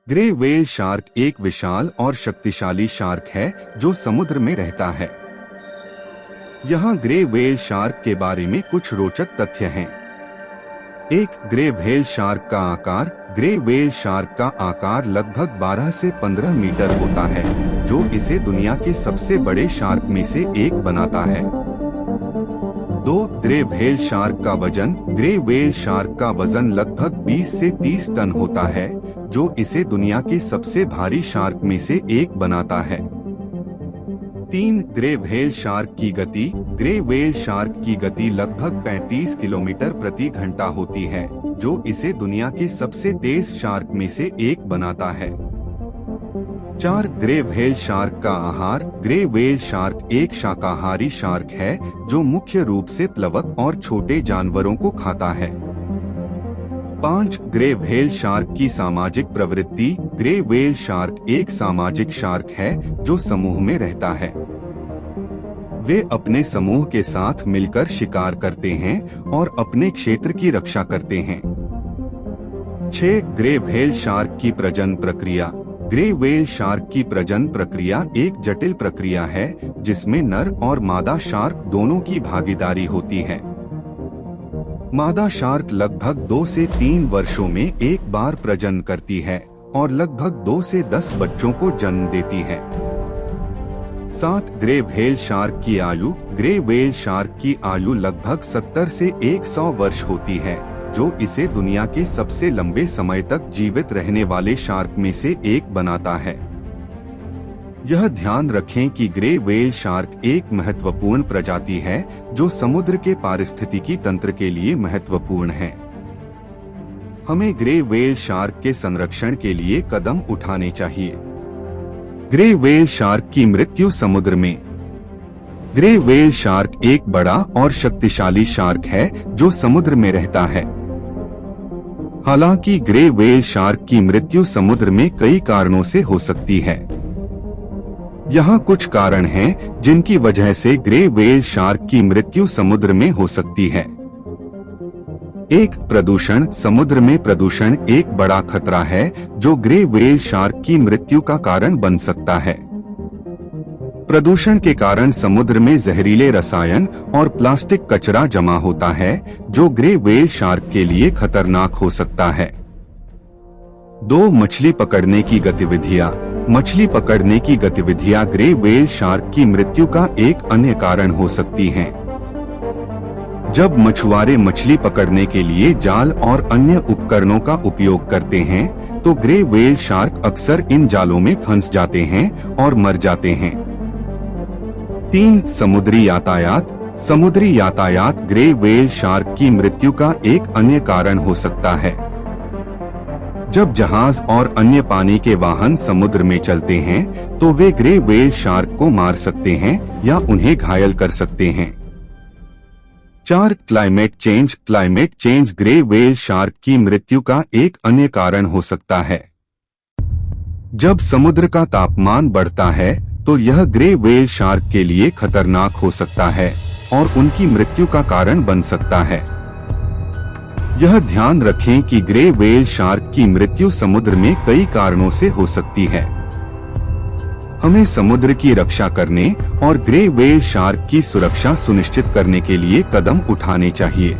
Grey whale shark एक विशाल और शक्तिशाली शार्क है जो समुद्र में रहता है। यहाँ ग्रे व्हेल शार्क के बारे में कुछ रोचक तथ्य हैं। एक ग्रे व्हेल शार्क का आकार। ग्रे व्हेल शार्क का आकार लगभग 12 से 15 मीटर होता है, जो इसे दुनिया के सबसे बड़े शार्क में से एक बनाता है। 2. ग्रे व्हेल शार्क का वजन। ग्रे व्हेल शार्क का वजन लगभग 20 से 30 टन होता है, जो इसे दुनिया के सबसे भारी शार्क में से एक बनाता है। 3. ग्रे व्हेल शार्क की गति। ग्रे व्हेल शार्क की गति लगभग 35 किलोमीटर प्रति घंटा होती है, जो इसे दुनिया के सबसे तेज शार्क में से एक बनाता है। 4. ग्रे व्हेल शार्क का आहार। ग्रे व्हेल शार्क एक शाकाहारी शार्क है जो मुख्य रूप से प्लवक और छोटे जानवरों को खाता है। 5. ग्रे व्हेल शार्क की सामाजिक प्रवृत्ति। ग्रे व्हेल शार्क एक सामाजिक शार्क है जो समूह में रहता है। वे अपने समूह के साथ मिलकर शिकार करते हैं और अपने क्षेत्र की रक्षा करते हैं। 6. ग्रे व्हेल शार्क की प्रजनन प्रक्रिया। ग्रे व्हेल शार्क की प्रजनन प्रक्रिया एक जटिल प्रक्रिया है जिसमें नर और मादा शार्क दोनों की भागीदारी होती है। मादा शार्क लगभग 2 से 3 वर्षों में एक बार प्रजनन करती है और लगभग 2 से 10 बच्चों को जन्म देती है। 7. ग्रे व्हेल शार्क की आयु। ग्रे व्हेल शार्क की आयु लगभग 70 से 100 वर्ष होती है, जो इसे दुनिया के सबसे लंबे समय तक जीवित रहने वाले शार्क में से एक बनाता है। यह ध्यान रखें कि ग्रे व्हेल शार्क एक महत्वपूर्ण प्रजाति है जो समुद्र के पारिस्थितिकी तंत्र के लिए महत्वपूर्ण है। हमें ग्रे व्हेल शार्क के संरक्षण के लिए कदम उठाने चाहिए। ग्रे व्हेल शार्क की मृत्यु समुद्र में। ग्रे व्हेल शार्क एक बड़ा और शक्तिशाली शार्क है जो समुद्र में रहता है। हालांकि ग्रे व्हेल शार्क की मृत्यु समुद्र में कई कारणों से हो सकती है। यहाँ कुछ कारण हैं जिनकी वजह से ग्रे व्हेल शार्क की मृत्यु समुद्र में हो सकती है। 1. प्रदूषण। समुद्र में प्रदूषण एक बड़ा खतरा है जो ग्रे व्हेल शार्क की मृत्यु का कारण बन सकता है। प्रदूषण के कारण समुद्र में जहरीले रसायन और प्लास्टिक कचरा जमा होता है जो ग्रे व्हेल शार्क के लिए खतरनाक हो सकता है। 2. मछली पकड़ने की गतिविधियां। मछली पकड़ने की गतिविधियां ग्रे व्हेल शार्क की मृत्यु का एक अन्य कारण हो सकती हैं। जब मछुआरे मछली पकड़ने के लिए जाल और अन्य उपकरणों का उपयोग करते हैं, तो ग्रे व्हेल शार्क अक्सर इन जालों में फंस जाते हैं और मर जाते हैं। 3. समुद्री यातायात। समुद्री यातायात ग्रे व्हेल शार्क की मृत्यु का एक अन्य कारण हो सकता है। जब जहाज और अन्य पानी के वाहन समुद्र में चलते हैं, तो वे ग्रे व्हेल शार्क को मार सकते हैं या उन्हें घायल कर सकते हैं। 4. Climate change. Climate change grey whale shark की मृत्यु का एक अन्य कारण हो सकता है। जब समुद्र का तापमान बढ़ता है, तो यह ग्रे व्हेल शार्क के लिए खतरनाक हो सकता है और उनकी मृत्यु का कारण बन सकता है। यह ध्यान रखें कि ग्रे व्हेल शार्क की मृत्यु समुद्र में कई कारणों से हो सकती है। हमें समुद्र की रक्षा करने और ग्रे व्हेल शार्क की सुरक्षा सुनिश्चित करने के लिए कदम उठाने चाहिए।